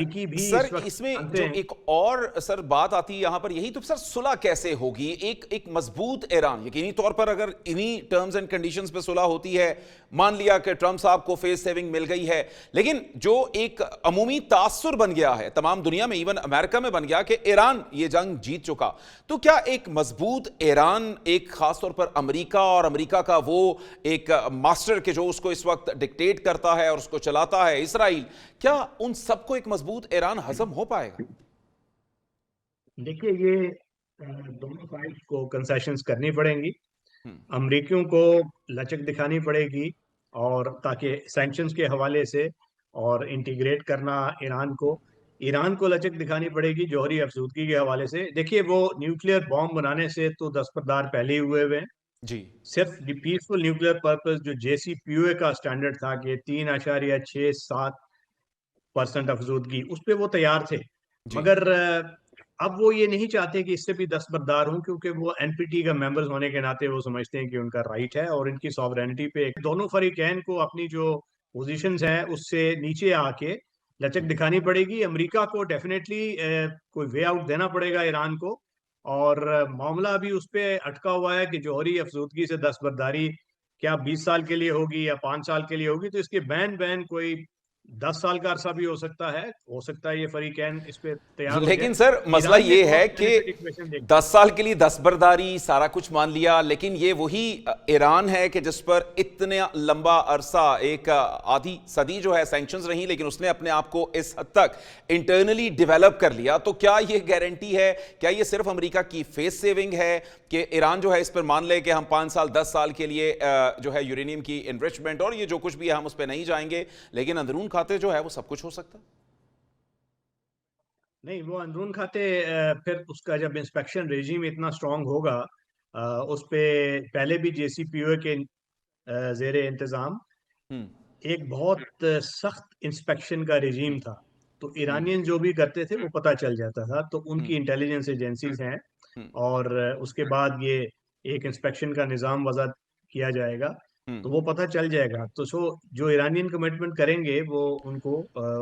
اس میں جو ایک اور سر بات آتی ہے یہاں پر یہی، تو سر صلح کیسے ہوگی؟ ایک مضبوط ایران، یقینی طور پر اگر انہی ٹرمز اینڈ کنڈیشنز پہ صلح ہوتی ہے، مان لیا کہ ٹرمپ صاحب کو فیس سیونگ مل گئی ہے، لیکن جو ایک عمومی تاثر بن گیا ہے تمام دنیا میں، ایون امریکہ میں بن گیا کہ ایران یہ جنگ جیت چکا، تو کیا ایک مضبوط ایران، ایک خاص طور پر امریکہ اور امریکہ کا وہ ایک ماسٹر کہ جو اس کو اس وقت ڈکٹیٹ کرتا ہے اور اس کو چلاتا ہے، اسرائیل، کیا ان سب کو ایک مضبوط ایران ہضم ہو پائے گا؟ دیکھیے یہ دونوں سائڈ کو کنسیشنز کرنی پڑیں گی، امریکیوں کو لچک دکھانی پڑے گی، اور تاکہ سینکشنز کے حوالے سے اور انٹیگریٹ کرنا ایران کو لچک دکھانی پڑے گی جوہری افزودگی کے حوالے سے۔ دیکھیے وہ نیوکلیئر بام بنانے سے تو دستبردار پہلے ہی ہوئے ہوئے ہیں جی، صرف پیسفل نیوکلیئر پرپز جو جے سی پی یو اے کا سٹینڈرڈ تھا کہ 3.67% افزودگی، اس پہ وہ تیار تھے، مگر اب وہ یہ نہیں چاہتے کہ اس سے بھی دستبردار ہوں، کیونکہ وہ این پی ٹی کا ممبرز ہونے کے ناطے وہ سمجھتے ہیں کہ ان کا رائٹ ہے، اور ان کی سوورینٹی پہ دونوں فریقین کو اپنی جو پوزیشنز ہیں اس سے نیچے آ کے لچک دکھانی پڑے گی۔ امریکہ کو ڈیفینیٹلی کوئی وے آؤٹ دینا پڑے گا ایران کو، اور معاملہ ابھی اس پہ اٹکا ہوا ہے کہ جوہری افزودگی سے دستبرداری کیا 20 سال کے لیے ہوگی یا 5 سال کے لیے ہوگی، تو اس کے بین کوئی 10 سال کا عرصہ بھی ہو سکتا ہے یہ فریقین اس پہ تیار ہو جائے۔ لیکن سر مسئلہ یہ ہے کہ 10 سال کے لیے دستبرداری سارا کچھ مان لیا، لیکن یہ وہی ایران ہے کہ جس پر اتنا لمبا عرصہ، ایک آدھی صدی جو ہے سینکشنز رہی، لیکن اس نے اپنے آپ کو اس حد تک انٹرنلی ڈیولپ کر لیا۔ تو کیا یہ گارنٹی ہے، کیا یہ صرف امریکہ کی فیس سیونگ ہے کہ ایران جو ہے اس پر مان لے کہ ہم 5 سال 10 سال کے لیے جو ہے یورینیم کی انریچمنٹ اور یہ جو کچھ بھی ہے ہم اس پہ نہیں جائیں گے، لیکن اندرون کھاتے جو ہے وہ سب کچھ ہو سکتا؟ نہیں، وہ اندرون کھاتے پھر اس کا جب انسپیکشن ریجیم اتنا سٹرونگ ہوگا، اس پہ پہلے بھی جے سی پی او کے زیر انتظام ایک بہت سخت انسپیکشن کا ریجیم تھا، تو ایرانین جو بھی کرتے تھے وہ پتہ چل جاتا تھا، تو ان کی انٹیلیجنس ایجنسیز ہیں، اور اس کے بعد یہ ایک انسپیکشن کا نظام وضع किया जाएगा तो वो पता चल जाएगा। तो जो ईरानियन कमिटमेंट करेंगे वो उनको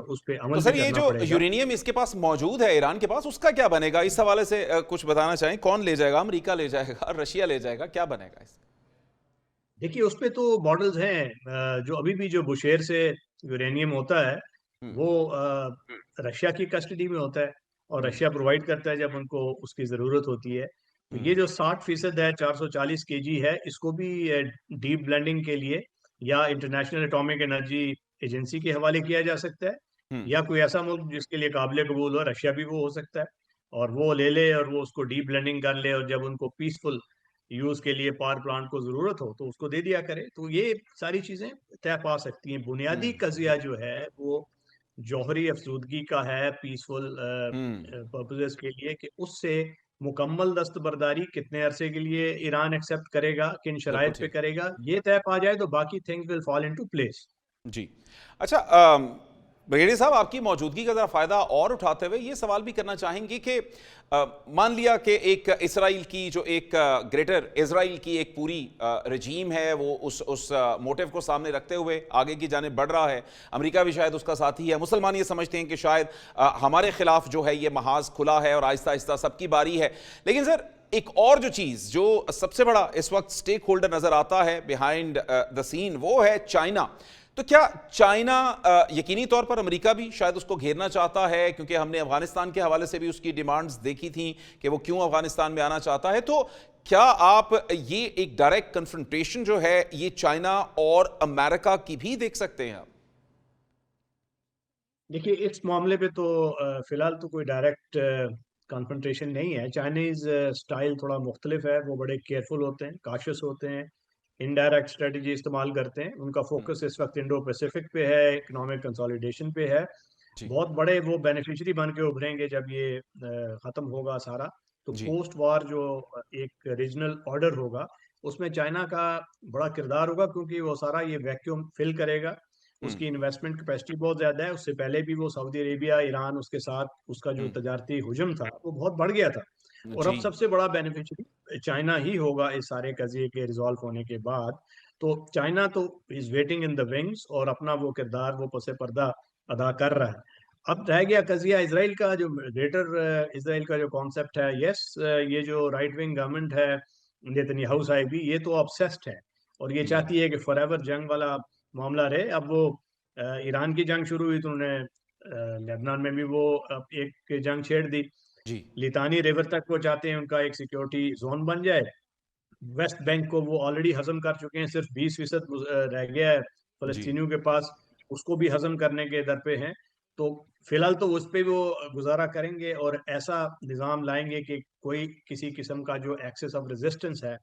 उस पे तो अमल सर भी ये करना जो पड़ेगा। यूरेनियम इसके पास मौजूद है ईरान के पास, उसका क्या बनेगा? इस हवाले से कुछ बताना चाहें। कौन ले जाएगा? अमेरिका ले जाएगा, रशिया ले जाएगा, क्या बनेगा इसका? देखिए उस पे तो मॉडल्स हैं, जो अभी भी जो बुशेयर से यूरेनियम होता है वो रशिया की कस्टडी में होता है और रशिया प्रोवाइड करता है जब उनको उसकी ज़रूरत होती है। तो ये जो 60% है, 440 केजी है, इसको भी डीप ब्लेंडिंग के लिए या इंटरनेशनल एटॉमिक एनर्जी एजेंसी के हवाले किया जा सकता है, या कोई ऐसा मुल्क जिसके लिए काबिल कबूल हो, रशिया भी वो हो सकता है, और वो ले ले और वो उसको डीप ब्लेंडिंग कर ले, और जब उनको पीसफुल यूज के लिए पावर प्लांट को जरूरत हो तो उसको दे दिया करे। तो ये सारी चीजें तय पा सकती हैं। बुनियादी कजिया जो है वो जौहरी अफसूदगी का है, पीसफुल पर्पसेस के लिए, कि उससे मुकम्मल दस्तबरदारी कितने अरसे के लिए ईरान एक्सेप्ट करेगा, किन बिल्कुल शराइत पे ठीक। करेगा, ये तय पा जाए तो बाकी things will fall into place. जी। अच्छा, ब्रिगेडियर साहब, आपकी मौजूदगी का ज़रा फ़ायदा और उठाते हुए ये सवाल भी करना चाहेंगे कि मान लिया कि एक इसराइल की जो एक ग्रेटर इसराइल की एक पूरी रजीम है, वो उस मोटिव को सामने रखते हुए आगे की जानिब बढ़ रहा है। अमेरिका भी शायद उसका साथी है। मुसलमान ये समझते हैं कि शायद हमारे खिलाफ जो है ये महाज खुला है और आहिस्ता आहिस्ता सबकी बारी है। लेकिन सर, एक और जो चीज़ जो सबसे बड़ा इस वक्त स्टेक होल्डर नज़र आता है बिहाइंड द सीन, वो है चाइना। तो क्या चाइना, यकीनी तौर पर अमेरिका भी शायद उसको घेरना चाहता है, क्योंकि हमने अफगानिस्तान के हवाले से भी उसकी डिमांड्स देखी थी कि वो क्यों अफगानिस्तान में आना चाहता है। तो क्या आप ये एक डायरेक्ट कन्फ्रंटेशन जो है ये चाइना और अमेरिका की भी देख सकते हैं? देखिए इस मामले पे तो फिलहाल तो कोई डायरेक्ट कन्फ्रंटेशन नहीं है। चाइनीज स्टाइल थोड़ा मुख्तलिफ है, वो बड़े केयरफुल होते हैं, काशियस होते हैं, इनडायरेक्ट स्ट्रेटजी इस्तेमाल करते हैं। उनका फोकस इस वक्त इंडो पैसिफिक पे है, इकोनॉमिक कंसोलिडेशन पे है। जी। बहुत बड़े वो बेनिफिशियरी बन के उभरेंगे जब ये खत्म होगा सारा। तो जी। पोस्ट वार जो एक रीजनल ऑर्डर होगा उसमें चाइना का बड़ा किरदार होगा, क्योंकि वो सारा ये वैक्यूम फिल करेगा। उसकी इन्वेस्टमेंट कैपेसिटी बहुत ज्यादा है। उससे पहले भी वो सऊदी अरेबिया, ईरान, उसके साथ उसका जो तजारती हुजम था वो बहुत बढ़ गया था, और अब जी। सबसे बड़ा बेनिफिशियरी चाइना ही होगा इस सारे कजिए के रिजॉल्व होने के बाद। तो चाइना तो is waiting in the wings और अपना वो किरदार वो पसे पर्दा अदा कर रहा है। अब रह गया कजिया इसराइल का, जो ग्रेटर इसराइल का जो कॉन्सेप्ट है। यस, ये जो राइट विंग गवर्नमेंट है नेतन्याहू साहिब भी, ये तो ऑब्सेस्ड है और ये चाहती है कि फॉरएवर जंग वाला मामला रहे। अब वो ईरान की जंग शुरू हुई तो उन्होंने लेबनान में भी वो एक जंग छेड़ दी। जी। लितानी रिवर तक वो चाहते हैं उनका एक सिक्योरिटी जोन बन जाए। वेस्ट बैंक को वो ऑलरेडी हजम कर चुके हैं, सिर्फ 20% रह गया है जी। फलस्तीनियों के पास, उसको भी हजम करने के दर पे हैं। तो फिलहाल तो उस पे वो गुजारा करेंगे और ऐसा निज़ाम लाएंगे कि कोई किसी किस्म का जो एक्सेस ऑफ रेजिस्टेंस है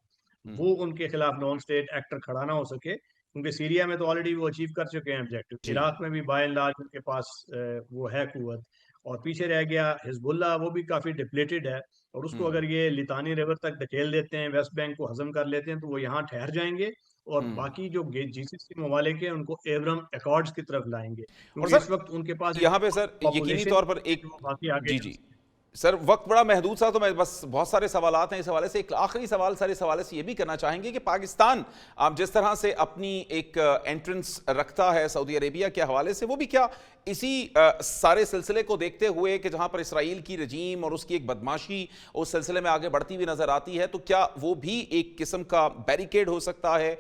वो उनके खिलाफ नॉन स्टेट एक्टर खड़ा ना हो सके, क्योंकि सीरिया में तो ऑलरेडी वो अचीव कर चुके हैं ऑब्जेक्टिव। जी। इराक में भी बाय एंड लार्ज उनके पास वो है कुव्वत, और पीछे रह गया हिजबुल्ला, वो भी काफ़ी डिप्लेटेड है। और उसको अगर ये लितानी रिवर तक धकेल देते हैं, वेस्ट बैंक को हजम कर लेते हैं, तो वो यहाँ ठहर जाएंगे और बाकी जो जीसीसी ममालिक हैं उनको एब्रम अकॉर्ड्स की तरफ लाएंगे, और क्योंकि इस सर वक्त उनके पास यहाँ पे सर यकीनी पॉपुलेशन तौर पर एक, वो बाकी आगे जी जा जी सकते हैं। सर, वक्त बड़ा महदूद सा, तो मैं बस बहुत सारे सवालात हैं इस हवाले से। एक आखिरी सवाल सर इस हवाले से ये भी करना चाहेंगे कि पाकिस्तान आप जिस तरह से अपनी एक एंट्रेंस रखता है सऊदी अरेबिया के हवाले से, वो भी क्या इसी सारे सिलसिले को देखते हुए कि जहां पर इसराइल की रजीम और उसकी एक बदमाशी उस सिलसिले में आगे बढ़ती हुई नजर आती है, तो क्या वो भी एक किस्म का बैरिकेड हो सकता है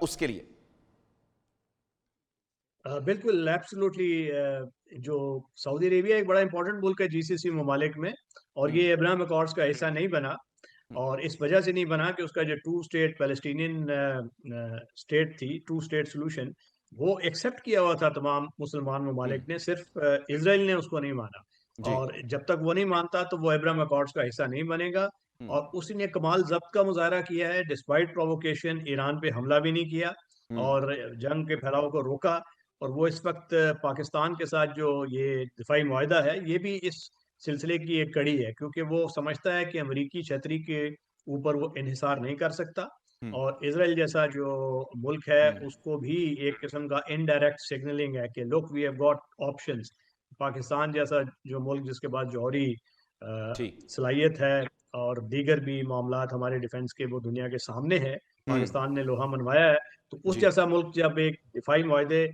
उसके लिए? बिल्कुल एब्सोल्युटली। जो सऊदी अरेबिया एक बड़ा इंपॉर्टेंट मुल्क है जीसीसी ममालिक में, और ये अब्राहम अकॉर्ड्स का हिस्सा नहीं बना, और इस वजह से नहीं बना कि उसका जो टू स्टेट पैलेस्टीनियन स्टेट थी, टू स्टेट सोल्यूशन, वो एक्सेप्ट किया हुआ था तमाम मुसलमान ममालिक ने, सिर्फ इसराइल ने उसको नहीं माना। जी। और जब तक वो नहीं मानता तो वो अब्राहम अकॉर्ड्स का हिस्सा नहीं बनेगा। और उसी ने कमाल जब्त का मुजाहरा किया है, डिस्पाइट प्रोवोकेशन ईरान पे हमला भी नहीं किया और जंग के फैलाव को रोका। और वो इस वक्त पाकिस्तान के साथ जो ये दिफाई मुआहदा है, ये भी इस सिलसिले की एक कड़ी है, क्योंकि वो समझता है कि अमेरिकी छतरी के ऊपर वो इन्हिसार नहीं कर सकता, और इसराइल जैसा जो मुल्क है उसको भी एक किस्म का इनडायरेक्ट सिग्नलिंग है कि look we have got options. Pakistan जैसा जो मुल्क जिसके पास जौहरी जी। सलाहियत है, اور دیگر بھی معاملات ہمارے ڈیفنس کے وہ دنیا کے سامنے ہے. پاکستان نے لوہا منوایا ہے, تو اس جیسا ملک جب ایک دفاعی معاہدے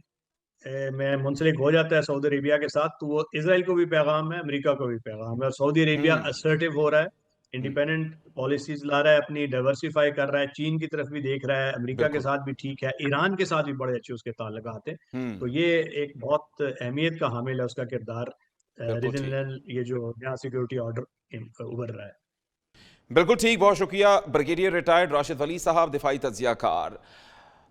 میں منسلک ہو جاتا ہے سعودی عربیہ کے ساتھ, تو وہ اسرائیل کو بھی پیغام ہے, امریکہ کو بھی پیغام ہے. اور سعودی عربیہ اسرٹیو ہو رہا ہے, انڈیپینڈنٹ پالیسیز لا رہا ہے, اپنی ڈائیورسیفائی کر رہا ہے, چین کی طرف بھی دیکھ رہا ہے, امریکہ کے ساتھ بھی ٹھیک ہے, ایران کے ساتھ بھی بڑے اچھے اس کے تعلقات ہیں. تو یہ ایک بہت اہمیت کا حامل ہے اس کا کردار, ریجنل یہ جو نیا سیکورٹی آرڈر ابھر رہا ہے. بالکل ٹھیک, بہت شکریہ بریگیڈیئر ریٹائرڈ راشد ولی صاحب, دفاعی تجزیہ کار.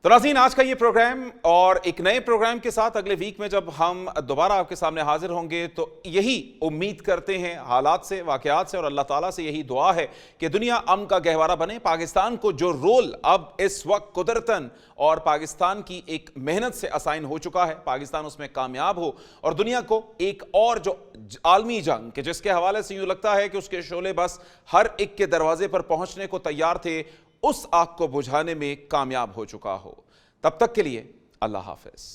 تو ناظرین, آج کا یہ پروگرام اور ایک نئے پروگرام کے ساتھ اگلے ویک میں جب ہم دوبارہ آپ کے سامنے حاضر ہوں گے, تو یہی امید کرتے ہیں حالات سے, واقعات سے, اور اللہ تعالیٰ سے یہی دعا ہے کہ دنیا امن کا گہوارہ بنے. پاکستان کو جو رول اب اس وقت قدرتاً اور پاکستان کی ایک محنت سے اسائن ہو چکا ہے, پاکستان اس میں کامیاب ہو, اور دنیا کو ایک اور جو عالمی جنگ کہ جس کے حوالے سے یوں لگتا ہے کہ اس کے شعلے بس ہر ایک کے دروازے پر پہنچنے کو تیار تھے, اس آگ کو بجھانے میں کامیاب ہو چکا ہو. تب تک کے لیے اللہ حافظ.